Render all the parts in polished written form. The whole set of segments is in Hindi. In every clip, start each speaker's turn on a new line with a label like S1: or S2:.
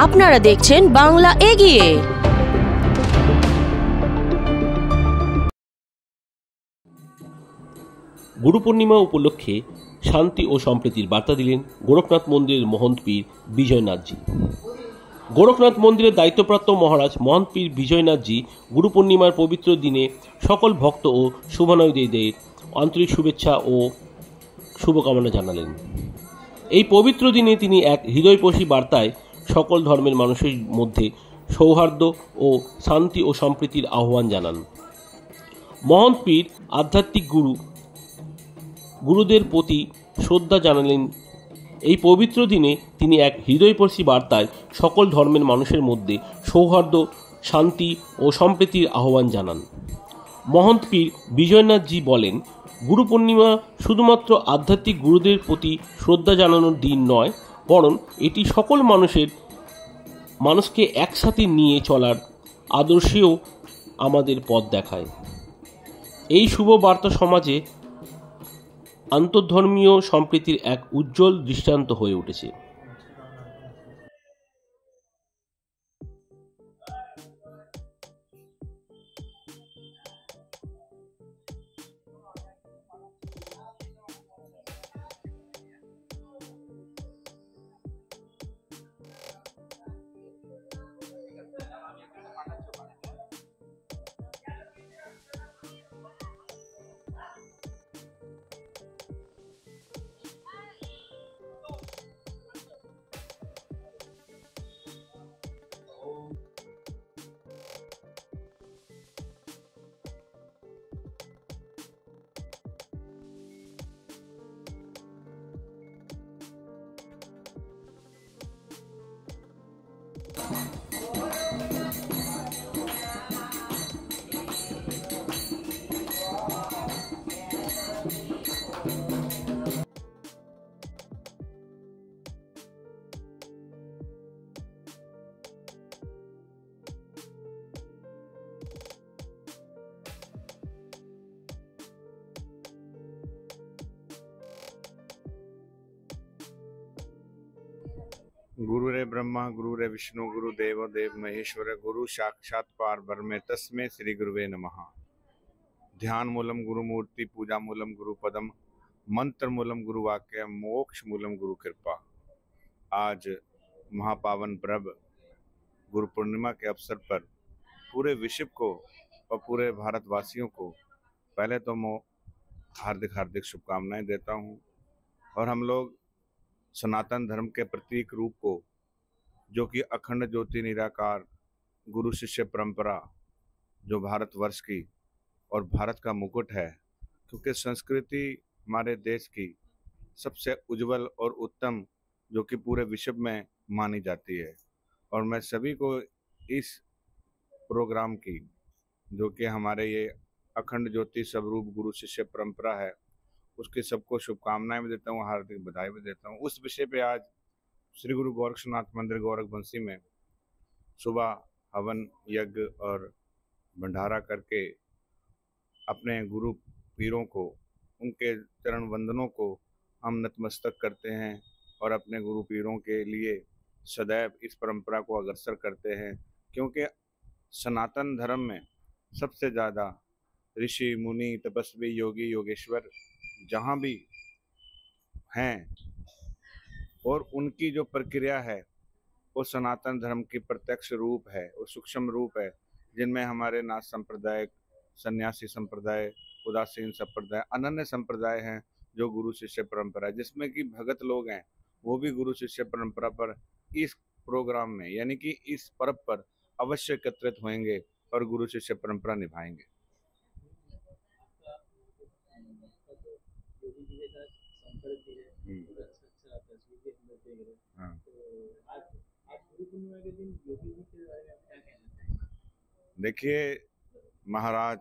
S1: আপনারা দেখছেন বাংলা এগিয়ে।
S2: গুরু পূর্ণিমা উপলক্ষে শান্তি ও সম্প্রীতির বার্তা দিলেন গোরখনাথ মন্দিরের মহন্ত পীর বিজয়নাথজি। গোরখনাথ মন্দিরের দায়িত্বপ্রাপ্ত মহারাজ মহন্ত পীর বিজয়নাথজি গুরু পূর্ণিমার পবিত্র দিনে সকল ভক্ত ও শুভানুযায়ীদের আন্তরিক শুভেচ্ছা ও শুভকামনা জানালেন। এই পবিত্র দিনে তিনি এক হৃদয়স্পর্শী বার্তায় সকল ধর্মের মানুষের মধ্যে সৌহার্দ্য ও শান্তি ও সম্প্রীতির আহ্বান জানান। মহন্ত পীর আধ্যাত্মিক গুরুদের প্রতি শ্রদ্ধা জানালেন। এই পবিত্র দিনে তিনি এক হৃদয়স্পর্শী বার্তায় সকল ধর্মের মানুষের মধ্যে সৌহার্দ্য, শান্তি ও সম্প্রীতির আহ্বান জানান। মহন্ত পীর বিজয়নাথজি বলেন, গুরু পূর্ণিমা শুধুমাত্র আধ্যাত্মিক গুরুদের প্রতি শ্রদ্ধা জানানোর দিন নয়, বরং এটি সকল মানুষকে একসাথে নিয়ে চলার আদর্শেও আমাদের পথ দেখায়। এই শুভ বার্তা সমাজে আন্তঃধর্মীয় সম্প্রীতির এক উজ্জ্বল দৃষ্টান্ত হয়ে উঠেছে।
S3: गुरुरे ब्रह्मा गुरुरे विष्णु गुरुदेव देव महेश्वर गुरु साक्षात पार ब्रह्म तस्मै श्री गुरुवे नमः। ध्यान मूलम गुरु मूर्ति पूजा मूलम गुरु पदम मंत्र मूलम गुरु वाक्य मोक्ष मूलम गुरु कृपा। आज महापावन पर्व गुरु पूर्णिमा के अवसर पर पूरे विश्व को और पूरे भारतवासियों को पहले तो मैं हार्दिक शुभकामनाएं देता हूं। और हम लोग सनातन धर्म के प्रतीक रूप को, जो कि अखंड ज्योति निराकार गुरु शिष्य परंपरा, जो भारतवर्ष की और भारत का मुकुट है, क्योंकि संस्कृति हमारे देश की सबसे उज्जवल और उत्तम, जो कि पूरे विश्व में मानी जाती है। और मैं सभी को इस प्रोग्राम की, जो कि हमारे ये अखंड ज्योति स्वरूप गुरु शिष्य परंपरा है, उसके सबको शुभकामनाएं भी देता हूँ, हार्दिक बधाई भी देता हूँ। उस विषय पे आज श्री गुरु गोरक्षनाथ मंदिर गोरखबंसी में सुबह हवन यज्ञ और भंडारा करके अपने गुरु पीरों को, उनके चरण वंदनों को हम नतमस्तक करते हैं और अपने गुरु पीरों के लिए सदैव इस परंपरा को अग्रसर करते हैं। क्योंकि सनातन धर्म में सबसे ज़्यादा ऋषि मुनि तपस्वी योगी योगेश्वर जहाँ भी हैं, और उनकी जो प्रक्रिया है वो सनातन धर्म की प्रत्यक्ष रूप है और सूक्ष्म रूप है, जिनमें हमारे नाथ संप्रदाय, सन्यासी संप्रदाय, उदासीन संप्रदाय, अनन्य संप्रदाय हैं, जो गुरु शिष्य परंपरा, जिसमें कि भगत लोग हैं, वो भी गुरु शिष्य परंपरा पर इस प्रोग्राम में, यानी कि इस पर्व पर अवश्य एकत्रित होंगे और गुरु शिष्य परंपरा निभाएंगे। देखिए, महाराज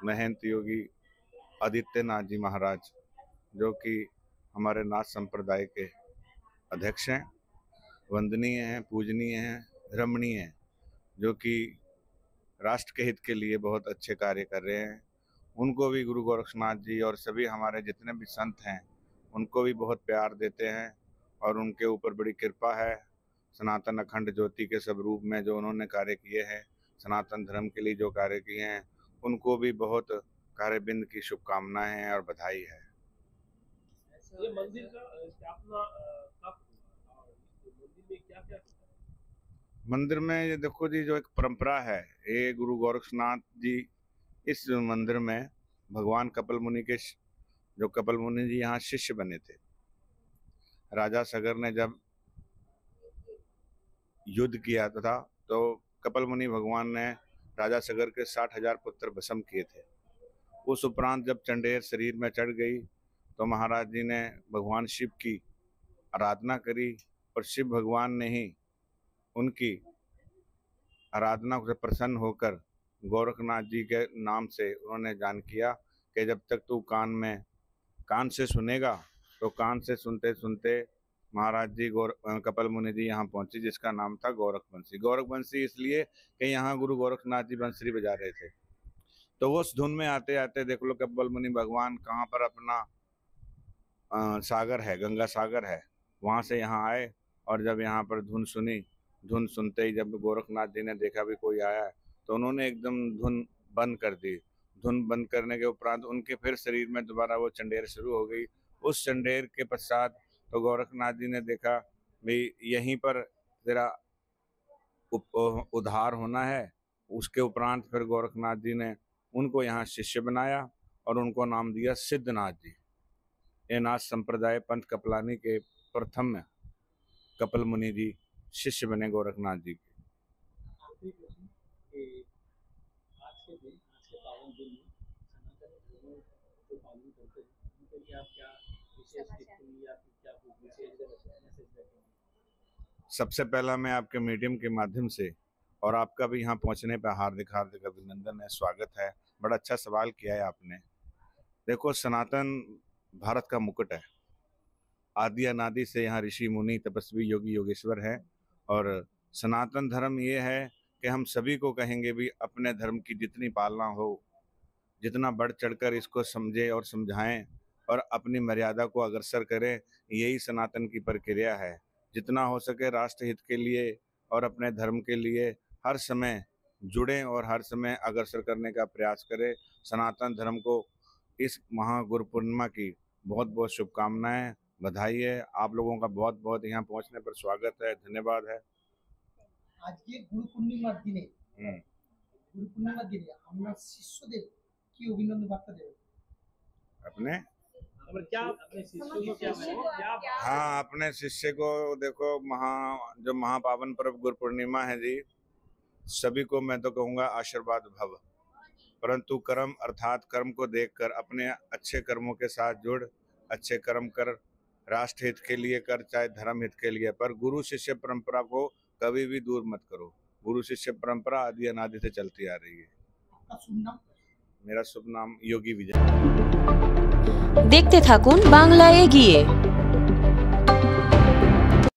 S3: महंत योगी आदित्यनाथ जी महाराज, जो कि हमारे नाथ संप्रदाय के अध्यक्ष हैं, वंदनीय हैं, पूजनीय हैं, रमणीय हैं, जो कि राष्ट्र के हित के लिए बहुत अच्छे कार्य कर रहे हैं। उनको भी गुरु गोरक्षनाथ जी और सभी हमारे जितने भी संत हैं, उनको भी बहुत प्यार देते हैं और उनके ऊपर बड़ी कृपा है। सनातन अखंड ज्योति के सब रूप में जो उन्होंने कार्य किए हैं, सनातन धर्म के लिए जो कार्य किए हैं, उनको भी बहुत कार्यबिंद की शुभकामनाएं हैं और बधाई है।
S2: ये मंदिर का स्थापना कब हुआ और इस मंदिर में क्या क्या होता है?
S3: मंदिर में ये देखो जी, जो एक परंपरा है, ये गुरु गोरक्षनाथ जी इस मंदिर में भगवान कपिल मुनि के जो कपिल मुनि जी यहाँ शिष्य बने थे। राजा सगर ने जब युद्ध किया था तो कपिल मुनि भगवान ने राजा सगर के 60,000 पुत्र भस्म किए थे। उस उपरांत जब चंडेर शरीर में चढ़ गई तो महाराज जी ने भगवान शिव की आराधना करी और शिव भगवान ने ही उनकी आराधना से प्रसन्न होकर गोरखनाथ जी के नाम से उन्होंने जान किया कि जब तक तू कान से सुनेगा, तो कान से सुनते सुनते महाराज जी कपिल मुनि जी यहाँ पहुंचे, जिसका नाम था गोरखवंशी। गोरखवंशी इसलिए कि यहाँ गुरु गोरखनाथ जी बंसरी बजा रहे थे। तो उस धुन में आते आते देख लो कपिल मुनि भगवान कहाँ पर अपना सागर है, गंगा सागर है, वहाँ से यहाँ आए। और जब यहाँ पर धुन सुनी, धुन सुनते ही जब गोरखनाथ जी ने देखा भी कोई आया है, तो उन्होंने एकदम धुन बंद कर दी। धुन बंद करने के उपरांत उनके फिर शरीर में दोबारा वो चंडेर शुरू हो गई। उस चंडेर के पश्चात तो गोरखनाथ जी ने देखा भाई यहीं पर तेरा उद्धार होना है। उसके उपरांत फिर गोरखनाथ जी ने उनको यहाँ शिष्य बनाया और उनको नाम दिया सिद्धनाथ जी। ये नाथ संप्रदाय पंथ कपिलानी के प्रथम कपिल मुनि जी शिष्य बने गोरखनाथ जी के।
S4: आखिरी प्रश्न कि आज के पावन दिन में सनातन धर्म जो पालन करते हैं उनके लिए आप क्या विशेष टिप्पणी या फिर क्या कुछ विशेष मैसेज देंगे?
S3: सबसे पहला मैं आपके मीडियम के माध्यम से और आपका भी यहाँ पहुँचने पर हार्दिक हार्दिक अभिनंदन है, स्वागत है। बड़ा अच्छा सवाल किया है आपने। देखो, सनातन भारत का मुकुट है। आदि अनादि से यहाँ ऋषि मुनि तपस्वी योगी योगेश्वर हैं और सनातन धर्म ये है कि हम सभी को कहेंगे भी अपने धर्म की जितनी पालना हो, जितना बढ़ चढ़कर इसको समझें और समझाएं और अपनी मर्यादा को अग्रसर करें, यही सनातन की प्रक्रिया है। जितना हो सके राष्ट्र हित के लिए और अपने धर्म के लिए हर समय जुड़ें और हर समय अग्रसर करने का प्रयास करें। सनातन धर्म को इस महागुरु पूर्णिमा की बहुत बहुत शुभकामनाएं, बधाई है। आप लोगों का बहुत बहुत यहाँ पहुँचने पर स्वागत है, धन्यवाद है।
S4: আজকে গুরু পূর্ণিমার দিনে আমরা শিষ্যদের কি অভিনন্দন বার্তা দেবেন?
S3: अपने
S4: क्या अपने शिष्यों को क्या
S3: हाँ, अपने शिष्य को देखो, जो महापावन पर्व गुरु पूर्णिमा है जी, सभी को मैं तो कहूँगा आशीर्वाद भव। परंतु कर्म अर्थात कर्म को देखकर अपने अच्छे कर्मों के साथ जुड़, अच्छे कर्म कर, राष्ट्र हित के लिए कर, चाहे धर्म हित के लिए, पर गुरु शिष्य परंपरा को कभी भी दूर मत करो। गुरु शिष्य परंपरा आदि अनादि से चलती आ रही है।
S4: आपका शुभ नाम?
S3: मेरा शुभ नाम योगी विजय।
S1: দেখতে থাকুন বাংলা এগিয়ে।